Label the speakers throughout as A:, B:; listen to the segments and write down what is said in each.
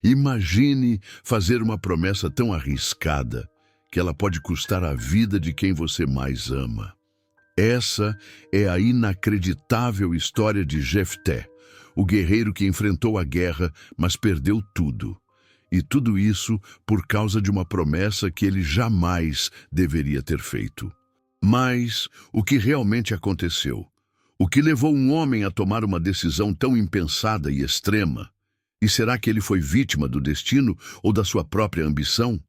A: Imagine fazer uma promessa tão arriscada que ela pode custar a vida de quem você mais ama. Essa é a inacreditável história de Jefté, o guerreiro que enfrentou a guerra, mas perdeu tudo. E tudo isso por causa de uma promessa que ele jamais deveria ter feito. Mas o que realmente aconteceu? O que levou um homem a tomar uma decisão tão impensada e extrema? E será que ele foi vítima do destino ou da sua própria ambição?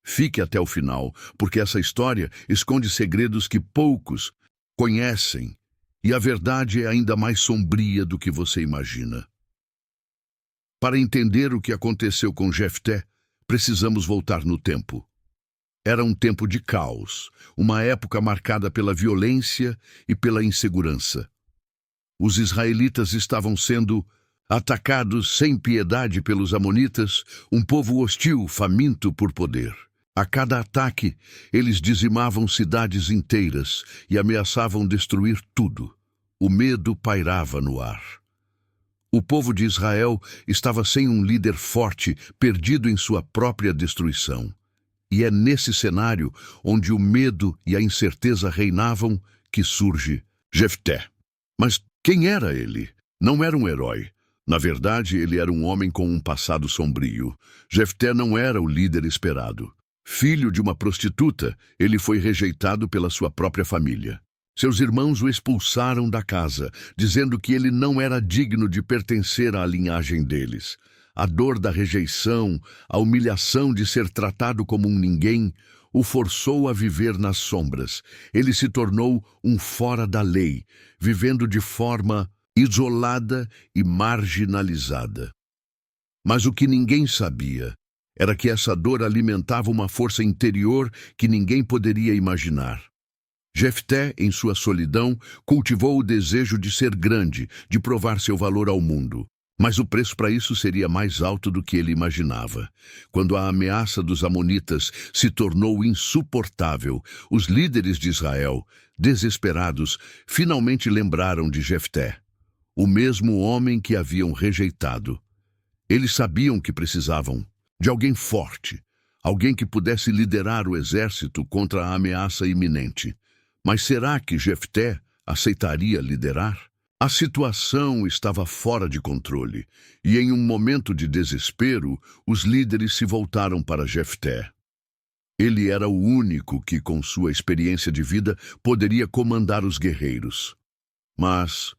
A: Fique até o final, porque essa história esconde segredos que poucos conhecem, e a verdade é ainda mais sombria do que você imagina. Para entender o que aconteceu com Jefté, precisamos voltar no tempo. Era um tempo de caos, uma época marcada pela violência e pela insegurança. Os israelitas estavam sendo atacados sem piedade pelos amonitas, um povo hostil, faminto por poder. A cada ataque, eles dizimavam cidades inteiras e ameaçavam destruir tudo. O medo pairava no ar. O povo de Israel estava sem um líder forte, perdido em sua própria destruição. E é nesse cenário, onde o medo e a incerteza reinavam, que surge Jefté. Mas quem era ele? Não era um herói. Na verdade, ele era um homem com um passado sombrio. Jefté não era o líder esperado. Filho de uma prostituta, ele foi rejeitado pela sua própria família. Seus irmãos o expulsaram da casa, dizendo que ele não era digno de pertencer à linhagem deles. A dor da rejeição, a humilhação de ser tratado como um ninguém, o forçou a viver nas sombras. Ele se tornou um fora da lei, vivendo de forma isolada e marginalizada. Mas o que ninguém sabia era que essa dor alimentava uma força interior que ninguém poderia imaginar. Jefté, em sua solidão, cultivou o desejo de ser grande, de provar seu valor ao mundo. Mas o preço para isso seria mais alto do que ele imaginava. Quando a ameaça dos amonitas se tornou insuportável, os líderes de Israel, desesperados, finalmente lembraram de Jefté, o mesmo homem que haviam rejeitado. Eles sabiam que precisavam de alguém forte, alguém que pudesse liderar o exército contra a ameaça iminente. Mas será que Jefté aceitaria liderar? A situação estava fora de controle, e em um momento de desespero, os líderes se voltaram para Jefté. Ele era o único que, com sua experiência de vida, poderia comandar os guerreiros. Mas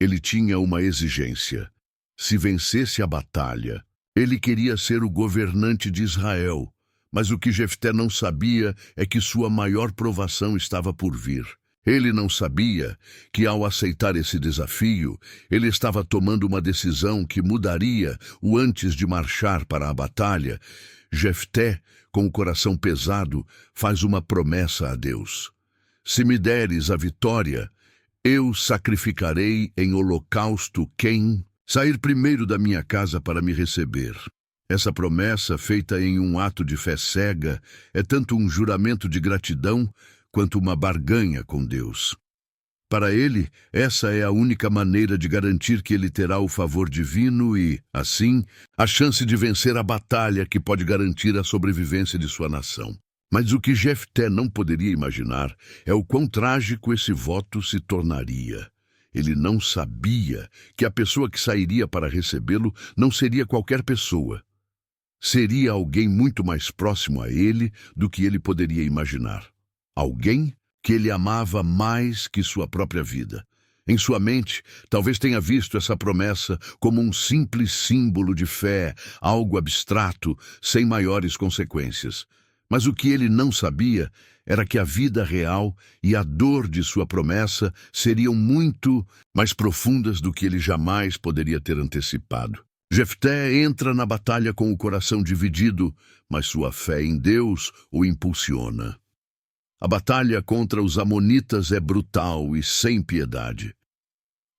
A: ele tinha uma exigência. Se vencesse a batalha, ele queria ser o governante de Israel, mas o que Jefté não sabia é que sua maior provação estava por vir. Ele não sabia que, ao aceitar esse desafio, ele estava tomando uma decisão que mudaria o antes de marchar para a batalha. Jefté, com o coração pesado, faz uma promessa a Deus. Se me deres a vitória, eu sacrificarei em holocausto quem sair primeiro da minha casa para me receber. Essa promessa, feita em um ato de fé cega, é tanto um juramento de gratidão quanto uma barganha com Deus. Para ele, essa é a única maneira de garantir que ele terá o favor divino e, assim, a chance de vencer a batalha que pode garantir a sobrevivência de sua nação. Mas o que Jefté não poderia imaginar é o quão trágico esse voto se tornaria. Ele não sabia que a pessoa que sairia para recebê-lo não seria qualquer pessoa. Seria alguém muito mais próximo a ele do que ele poderia imaginar. Alguém que ele amava mais que sua própria vida. Em sua mente, talvez tenha visto essa promessa como um simples símbolo de fé, algo abstrato, sem maiores consequências. Mas o que ele não sabia era que a vida real e a dor de sua promessa seriam muito mais profundas do que ele jamais poderia ter antecipado. Jefté entra na batalha com o coração dividido, mas sua fé em Deus o impulsiona. A batalha contra os amonitas é brutal e sem piedade.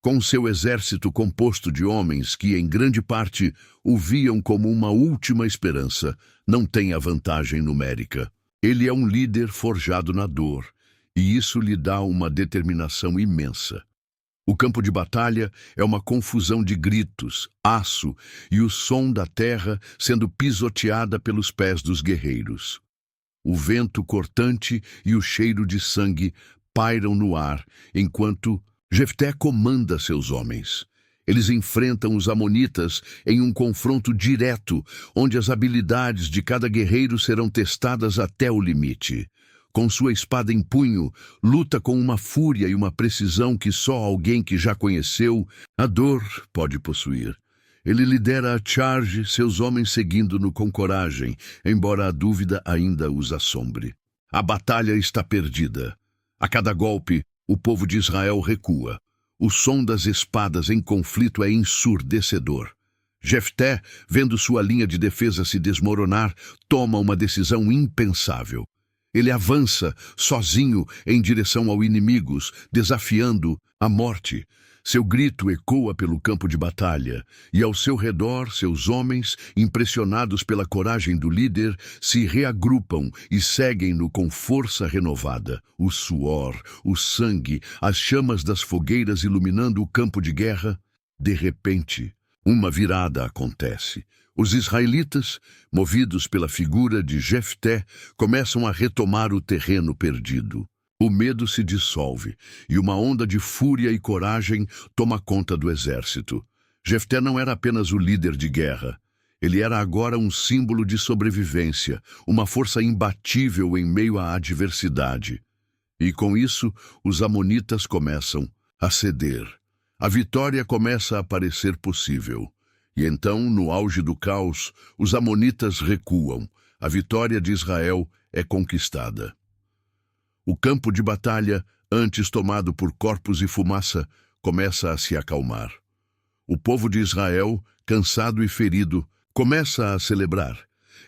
A: Com seu exército composto de homens que, em grande parte, o viam como uma última esperança, não tem a vantagem numérica. Ele é um líder forjado na dor, e isso lhe dá uma determinação imensa. O campo de batalha é uma confusão de gritos, aço e o som da terra sendo pisoteada pelos pés dos guerreiros. O vento cortante e o cheiro de sangue pairam no ar, enquanto Jefté comanda seus homens. Eles enfrentam os amonitas em um confronto direto, onde as habilidades de cada guerreiro serão testadas até o limite. Com sua espada em punho, luta com uma fúria e uma precisão que só alguém que já conheceu a dor pode possuir. Ele lidera a charge, seus homens seguindo-no com coragem, embora a dúvida ainda os assombre. A batalha está perdida. A cada golpe, o povo de Israel recua. O som das espadas em conflito é ensurdecedor. Jefté, vendo sua linha de defesa se desmoronar, toma uma decisão impensável. Ele avança, sozinho, em direção aos inimigos, desafiando a morte. Seu grito ecoa pelo campo de batalha, e ao seu redor, seus homens, impressionados pela coragem do líder, se reagrupam e seguem-no com força renovada. O suor, o sangue, as chamas das fogueiras iluminando o campo de guerra. De repente, uma virada acontece. Os israelitas, movidos pela figura de Jefté, começam a retomar o terreno perdido. O medo se dissolve e uma onda de fúria e coragem toma conta do exército. Jefté não era apenas o líder de guerra. Ele era agora um símbolo de sobrevivência, uma força imbatível em meio à adversidade. E com isso, os amonitas começam a ceder. A vitória começa a parecer possível. E então, no auge do caos, os amonitas recuam. A vitória de Israel é conquistada. O campo de batalha, antes tomado por corpos e fumaça, começa a se acalmar. O povo de Israel, cansado e ferido, começa a celebrar,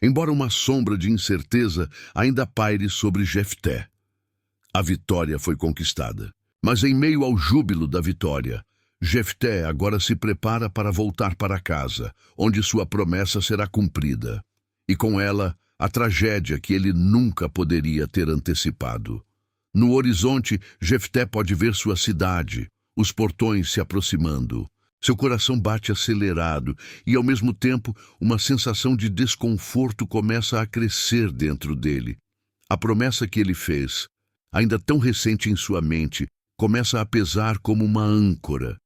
A: embora uma sombra de incerteza ainda paire sobre Jefté. A vitória foi conquistada, mas em meio ao júbilo da vitória, Jefté agora se prepara para voltar para casa, onde sua promessa será cumprida. E com ela, a tragédia que ele nunca poderia ter antecipado. No horizonte, Jefté pode ver sua cidade, os portões se aproximando. Seu coração bate acelerado e, ao mesmo tempo, uma sensação de desconforto começa a crescer dentro dele. A promessa que ele fez, ainda tão recente em sua mente, começa a pesar como uma âncora.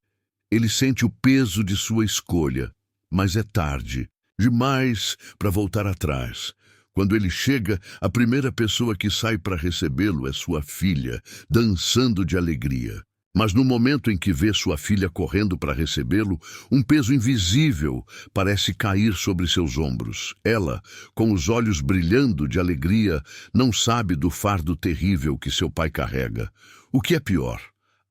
A: Ele sente o peso de sua escolha, mas é tarde, demais para voltar atrás. Quando ele chega, a primeira pessoa que sai para recebê-lo é sua filha, dançando de alegria. Mas no momento em que vê sua filha correndo para recebê-lo, um peso invisível parece cair sobre seus ombros. Ela, com os olhos brilhando de alegria, não sabe do fardo terrível que seu pai carrega. O que é pior?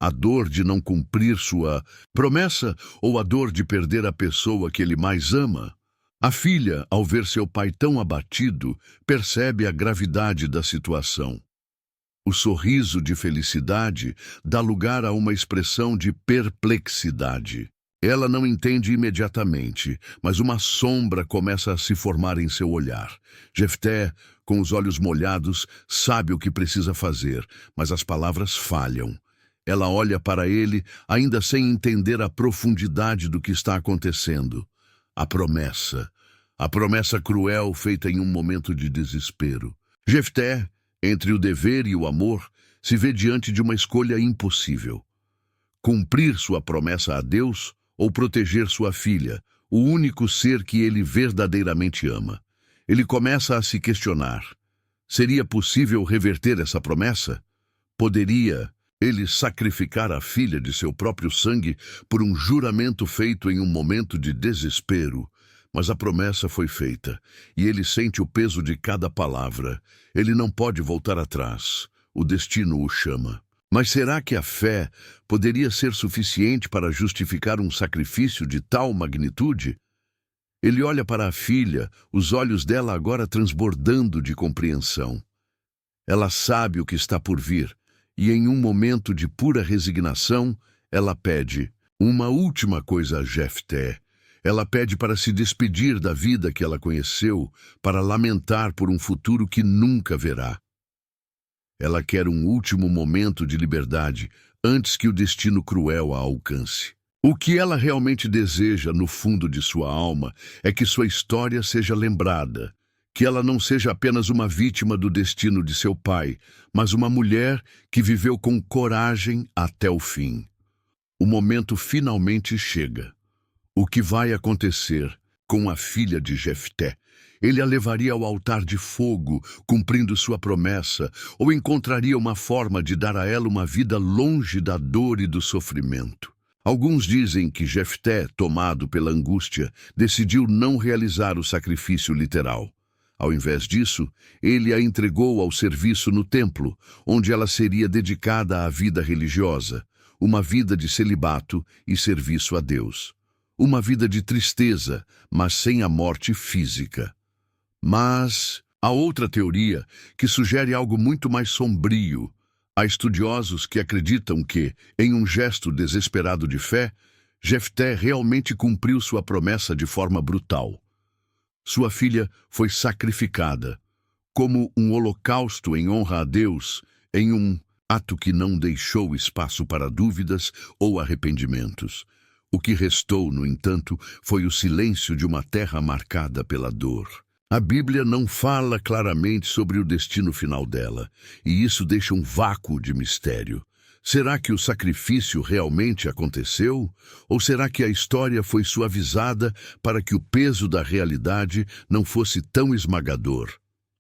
A: A dor de não cumprir sua promessa ou a dor de perder a pessoa que ele mais ama? A filha, ao ver seu pai tão abatido, percebe a gravidade da situação. O sorriso de felicidade dá lugar a uma expressão de perplexidade. Ela não entende imediatamente, mas uma sombra começa a se formar em seu olhar. Jefté, com os olhos molhados, sabe o que precisa fazer, mas as palavras falham. Ela olha para ele, ainda sem entender a profundidade do que está acontecendo. A promessa cruel feita em um momento de desespero. Jefté, entre o dever e o amor, se vê diante de uma escolha impossível. Cumprir sua promessa a Deus ou proteger sua filha, o único ser que ele verdadeiramente ama. Ele começa a se questionar. Seria possível reverter essa promessa? Poderia ele sacrificar a filha de seu próprio sangue por um juramento feito em um momento de desespero? Mas a promessa foi feita, e ele sente o peso de cada palavra. Ele não pode voltar atrás. O destino o chama. Mas será que a fé poderia ser suficiente para justificar um sacrifício de tal magnitude? Ele olha para a filha, os olhos dela agora transbordando de compreensão. Ela sabe o que está por vir, e em um momento de pura resignação, ela pede uma última coisa a Jefté. Ela pede para se despedir da vida que ela conheceu, para lamentar por um futuro que nunca verá. Ela quer um último momento de liberdade antes que o destino cruel a alcance. O que ela realmente deseja no fundo de sua alma é que sua história seja lembrada, que ela não seja apenas uma vítima do destino de seu pai, mas uma mulher que viveu com coragem até o fim. O momento finalmente chega. O que vai acontecer com a filha de Jefté? Ele a levaria ao altar de fogo, cumprindo sua promessa, ou encontraria uma forma de dar a ela uma vida longe da dor e do sofrimento? Alguns dizem que Jefté, tomado pela angústia, decidiu não realizar o sacrifício literal. Ao invés disso, ele a entregou ao serviço no templo, onde ela seria dedicada à vida religiosa, uma vida de celibato e serviço a Deus. Uma vida de tristeza, mas sem a morte física. Mas há outra teoria que sugere algo muito mais sombrio. Há estudiosos que acreditam que, em um gesto desesperado de fé, Jefté realmente cumpriu sua promessa de forma brutal. Sua filha foi sacrificada, como um holocausto em honra a Deus, em um ato que não deixou espaço para dúvidas ou arrependimentos. O que restou, no entanto, foi o silêncio de uma terra marcada pela dor. A Bíblia não fala claramente sobre o destino final dela, e isso deixa um vácuo de mistério. Será que o sacrifício realmente aconteceu? Ou será que a história foi suavizada para que o peso da realidade não fosse tão esmagador?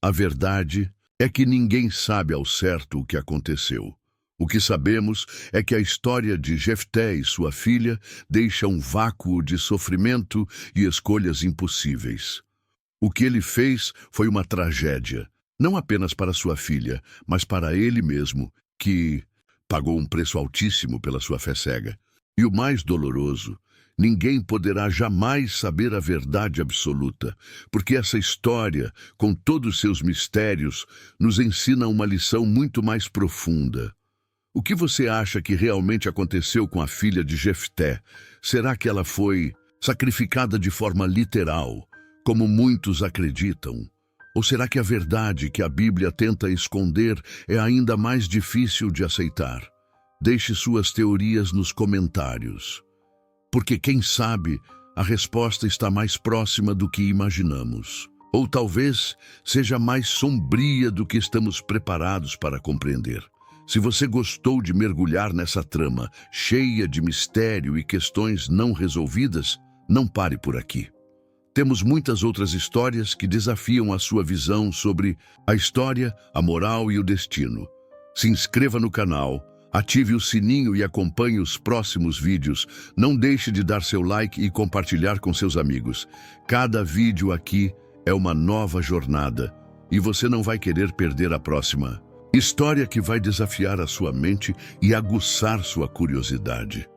A: A verdade é que ninguém sabe ao certo o que aconteceu. O que sabemos é que a história de Jefté e sua filha deixa um vácuo de sofrimento e escolhas impossíveis. O que ele fez foi uma tragédia, não apenas para sua filha, mas para ele mesmo, que pagou um preço altíssimo pela sua fé cega. E o mais doloroso, ninguém poderá jamais saber a verdade absoluta, porque essa história, com todos os seus mistérios, nos ensina uma lição muito mais profunda. O que você acha que realmente aconteceu com a filha de Jefté? Será que ela foi sacrificada de forma literal, como muitos acreditam? Ou será que a verdade que a Bíblia tenta esconder é ainda mais difícil de aceitar? Deixe suas teorias nos comentários, porque quem sabe a resposta está mais próxima do que imaginamos. Ou talvez seja mais sombria do que estamos preparados para compreender. Se você gostou de mergulhar nessa trama cheia de mistério e questões não resolvidas, não pare por aqui. Temos muitas outras histórias que desafiam a sua visão sobre a história, a moral e o destino. Se inscreva no canal, ative o sininho e acompanhe os próximos vídeos. Não deixe de dar seu like e compartilhar com seus amigos. Cada vídeo aqui é uma nova jornada e você não vai querer perder a próxima. História que vai desafiar a sua mente e aguçar sua curiosidade.